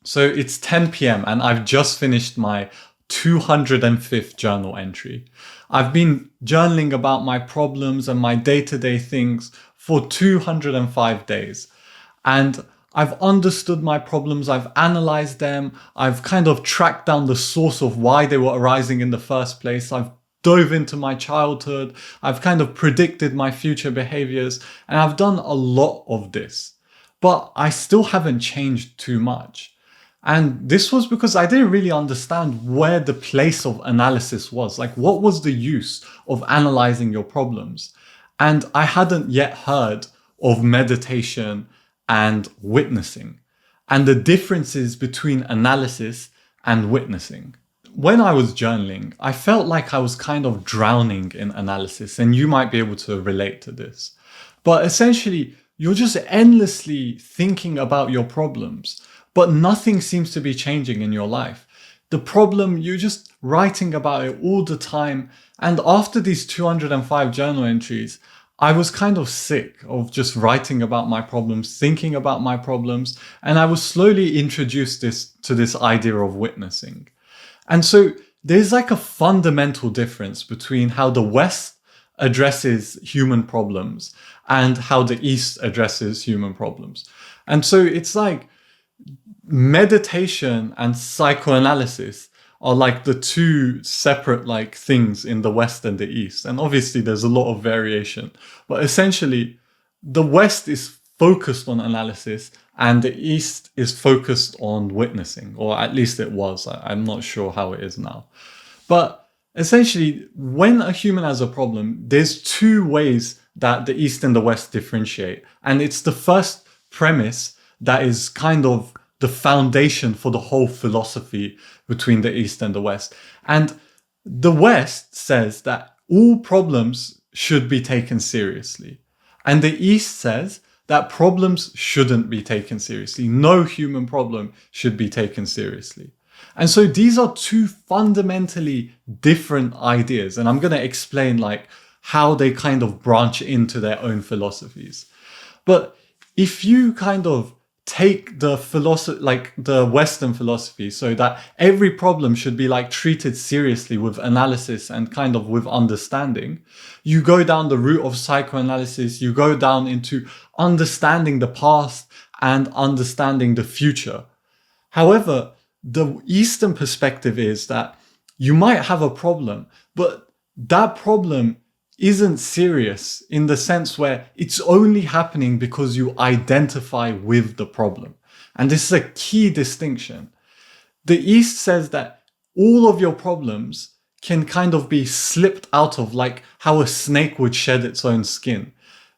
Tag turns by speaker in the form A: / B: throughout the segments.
A: So it's 10 p.m. and I've just finished my 205th journal entry. I've been journaling about my problems and my day-to-day things for 205 days. And I've understood my problems, I've analyzed them, I've kind of tracked down the source of why they were arising in the first place. I've dove into my childhood, I've kind of predicted my future behaviors, and I've done a lot of this. But I still haven't changed too much. And this was because I didn't really understand where the place of analysis was. Like, what was the use of analyzing your problems? And I hadn't yet heard of meditation and witnessing, and the differences between analysis and witnessing. When I was journaling, I felt like I was kind of drowning in analysis, and you might be able to relate to this. But essentially, you're just endlessly thinking about your problems, but nothing seems to be changing in your life. The problem, you're just writing about it all the time. And after these 205 journal entries, I was kind of sick of just writing about my problems, thinking about my problems, and I was slowly introduced to this idea of witnessing. And so there's like a fundamental difference between how the West addresses human problems and how the East addresses human problems. And so it's like meditation and psychoanalysis are like the two separate like things in the West and the East. And obviously there's a lot of variation, but essentially the West is focused on analysis and the East is focused on witnessing, or at least it was. I'm not sure how it is now. But essentially, when a human has a problem, there's two ways that the East and the West differentiate. And it's the first premise that is kind of the foundation for the whole philosophy between the East and the West. And the West says that all problems should be taken seriously. And the East says that problems shouldn't be taken seriously. No human problem should be taken seriously. And so these are two fundamentally different ideas. And I'm going to explain like how they kind of branch into their own philosophies. But if you kind of take the philosophy, like the Western philosophy, so that every problem should be like treated seriously with analysis and kind of with understanding, you go down the route of psychoanalysis, you go down into understanding the past and understanding the future. However, the Eastern perspective is that you might have a problem, but that problem isn't serious in the sense where it's only happening because you identify with the problem. And this is a key distinction. The East says that all of your problems can kind of be slipped out of, like how a snake would shed its own skin.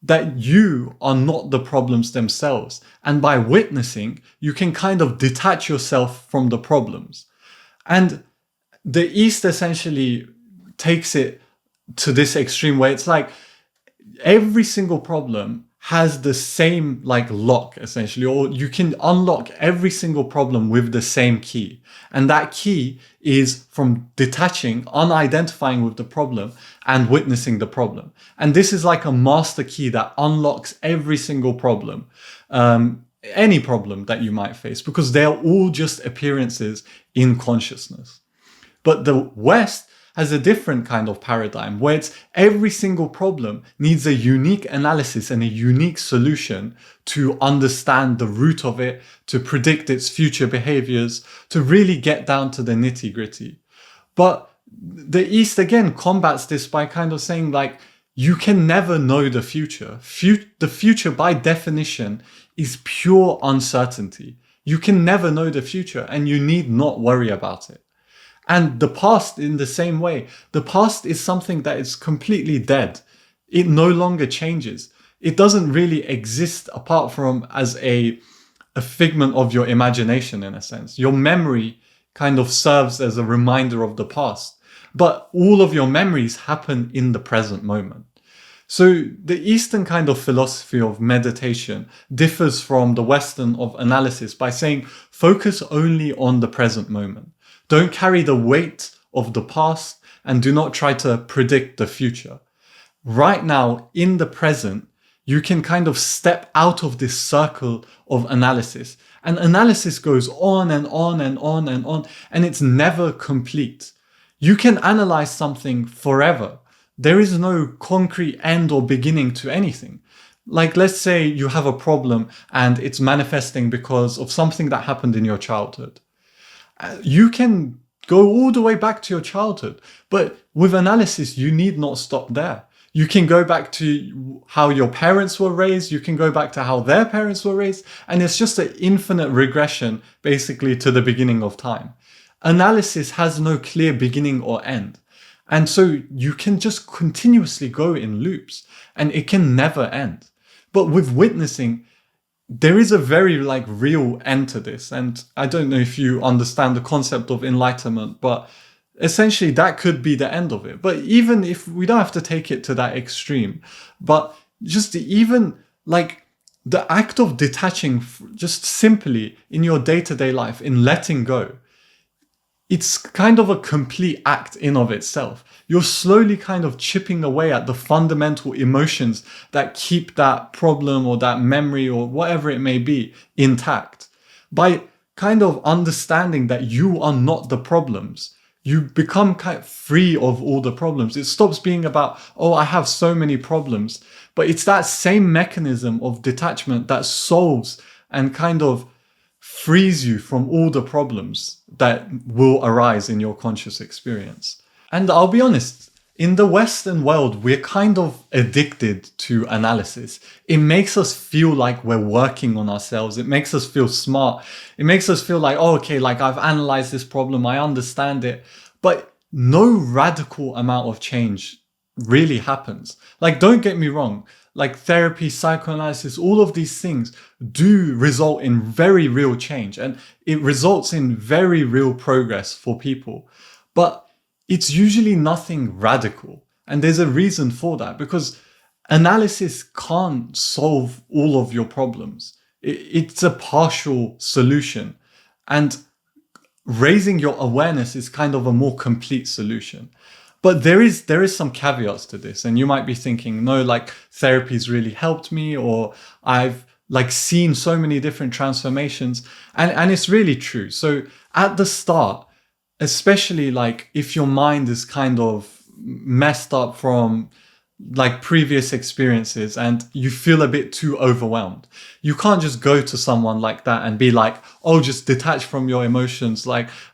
A: That you are not the problems themselves. And by witnessing, you can kind of detach yourself from the problems. And the East essentially takes it to this extreme way. It's like every single problem has the same like lock essentially, or you can unlock every single problem with the same key. And that key is from detaching, unidentifying with the problem and witnessing the problem. And this is like a master key that unlocks every single problem, any problem that you might face, because they're all just appearances in consciousness. But the West has a different kind of paradigm where it's every single problem needs a unique analysis and a unique solution to understand the root of it, to predict its future behaviors, to really get down to the nitty-gritty. But the East again combats this by kind of saying like, you can never know the future. The future by definition is pure uncertainty. You can never know the future and you need not worry about it. And the past in the same way. The past is something that is completely dead. It no longer changes. It doesn't really exist apart from as a figment of your imagination in a sense. Your memory kind of serves as a reminder of the past. But all of your memories happen in the present moment. So the Eastern kind of philosophy of meditation differs from the Western of analysis by saying focus only on the present moment. Don't carry the weight of the past and do not try to predict the future. Right now, in the present, you can kind of step out of this circle of analysis And analysis goes on and on and on and on, and it's never complete. You can analyze something forever. There is no concrete end or beginning to anything. Like, let's say you have a problem and it's manifesting because of something that happened in your childhood. You can go all the way back to your childhood, but with analysis, you need not stop there. You can go back to how your parents were raised. You can go back to how their parents were raised. And it's just an infinite regression, basically, to the beginning of time. Analysis has no clear beginning or end. And so you can just continuously go in loops and it can never end. But with witnessing, there is a very real end to this. And I don't know if you understand the concept of enlightenment, but essentially that could be the end of it. But even if we don't have to take it to that extreme, but just even the act of detaching just simply in your day-to-day life, in letting go, it's kind of a complete act in of itself. You're slowly kind of chipping away at the fundamental emotions that keep that problem or that memory or whatever it may be intact. By kind of understanding that you are not the problems, you become kind of free of all the problems. It stops being about, oh, I have so many problems. But it's that same mechanism of detachment that solves and kind of frees you from all the problems that will arise in your conscious experience. And I'll be honest, in the Western world, we're kind of addicted to analysis. It makes us feel like we're working on ourselves. It makes us feel smart. It makes us feel like, oh, okay, I've analyzed this problem, I understand it. But no radical amount of change really happens. Don't get me wrong. Therapy, psychoanalysis, all of these things do result in very real change, and it results in very real progress for people. But it's usually nothing radical. And there's a reason for that, because analysis can't solve all of your problems. It's a partial solution. And raising your awareness is kind of a more complete solution. But there is some caveats to this, and you might be thinking, no, therapy's really helped me, or I've seen so many different transformations, and it's really true. So at the start, especially if your mind is kind of messed up from previous experiences and you feel a bit too overwhelmed, you can't just go to someone like that and be like, oh, just detach from your emotions,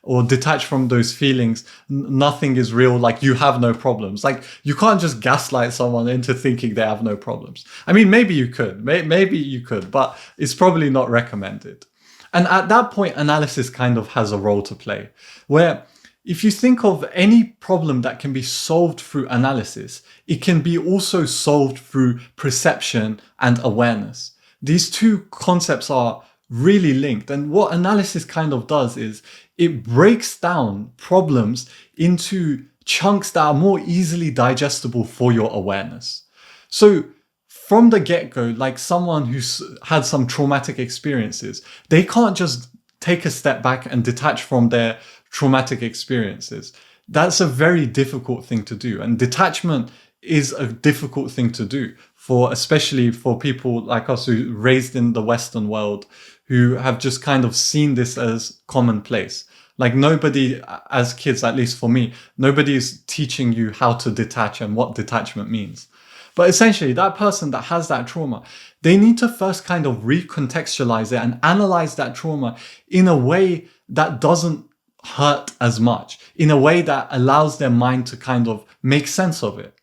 A: or detach from those feelings. Nothing is real. You have no problems. You can't just gaslight someone into thinking they have no problems. I mean, maybe you could, but it's probably not recommended. And at that point, analysis kind of has a role to play, where if you think of any problem that can be solved through analysis, it can be also solved through perception and awareness. These two concepts are really linked. And what analysis kind of does is it breaks down problems into chunks that are more easily digestible for your awareness. So from the get-go, someone who's had some traumatic experiences, they can't just take a step back and detach from their traumatic experiences. That's a very difficult thing to do. And detachment is a difficult thing to do, especially for people like us who raised in the Western world, who have just kind of seen this as commonplace. Nobody, as kids, at least for me, nobody is teaching you how to detach and what detachment means. But essentially, that person that has that trauma, they need to first kind of recontextualize it and analyze that trauma in a way that doesn't hurt as much, in a way that allows their mind to kind of make sense of it.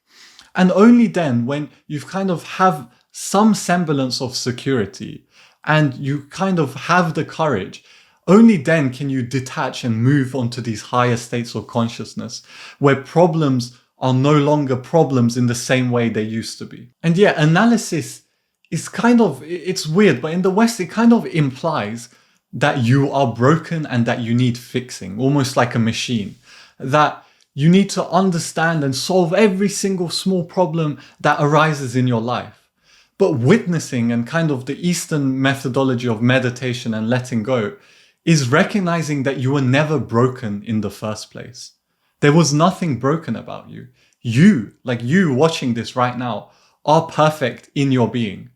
A: And only then, when you've kind of have some semblance of security and you kind of have the courage, only then can you detach and move on to these higher states of consciousness where problems are no longer problems in the same way they used to be. And yeah, analysis is it's weird, but in the West, it kind of implies that you are broken and that you need fixing, almost like a machine, that you need to understand and solve every single small problem that arises in your life. But witnessing and kind of the Eastern methodology of meditation and letting go is recognizing that you were never broken in the first place. There was nothing broken about you. You watching this right now, are perfect in your being.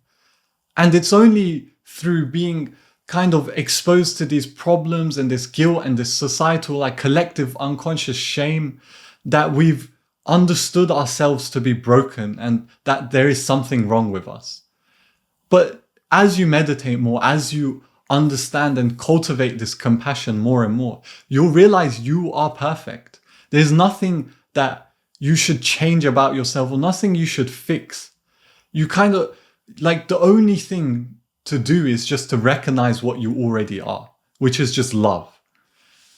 A: And it's only through being kind of exposed to these problems and this guilt and this societal, like collective unconscious shame, that we've understood ourselves to be broken and that there is something wrong with us. But as you meditate more, as you understand and cultivate this compassion more and more, you'll realize you are perfect. There's nothing that you should change about yourself or nothing you should fix. You kind of, like, the only thing to do is just to recognize what you already are, which is just love.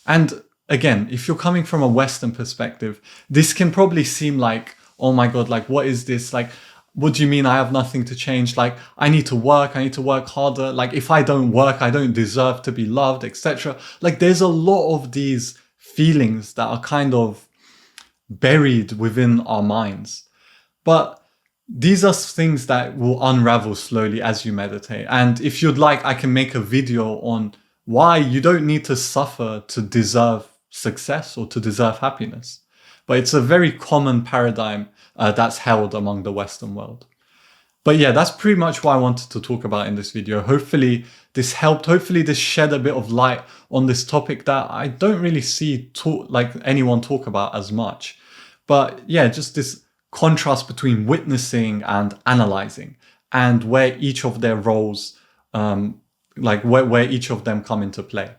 A: And again, if you're coming from a Western perspective, this can probably seem like, oh my God, like, what is this? Like, what do you mean I have nothing to change? Like, I need to work harder. Like, if I don't work, I don't deserve to be loved, etc. Like, there's a lot of these feelings that are kind of buried within our minds. But these are things that will unravel slowly as you meditate. And if you'd like, I can make a video on why you don't need to suffer to deserve success or to deserve happiness. But it's a very common paradigm that's held among the Western world. But yeah, that's pretty much what I wanted to talk about in this video. Hopefully this helped. Hopefully this shed a bit of light on this topic that I don't really see anyone talk about as much. But yeah, just this contrast between witnessing and analyzing, and where each of their roles, where each of them come into play.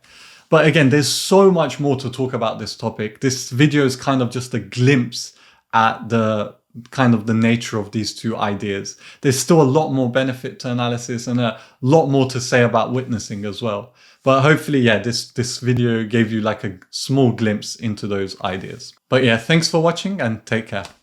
A: But again, there's so much more to talk about this topic. This video is kind of just a glimpse at the nature of these two ideas. There's still a lot more benefit to analysis and a lot more to say about witnessing as well. But hopefully, yeah, this video gave you like a small glimpse into those ideas. But yeah, thanks for watching and take care.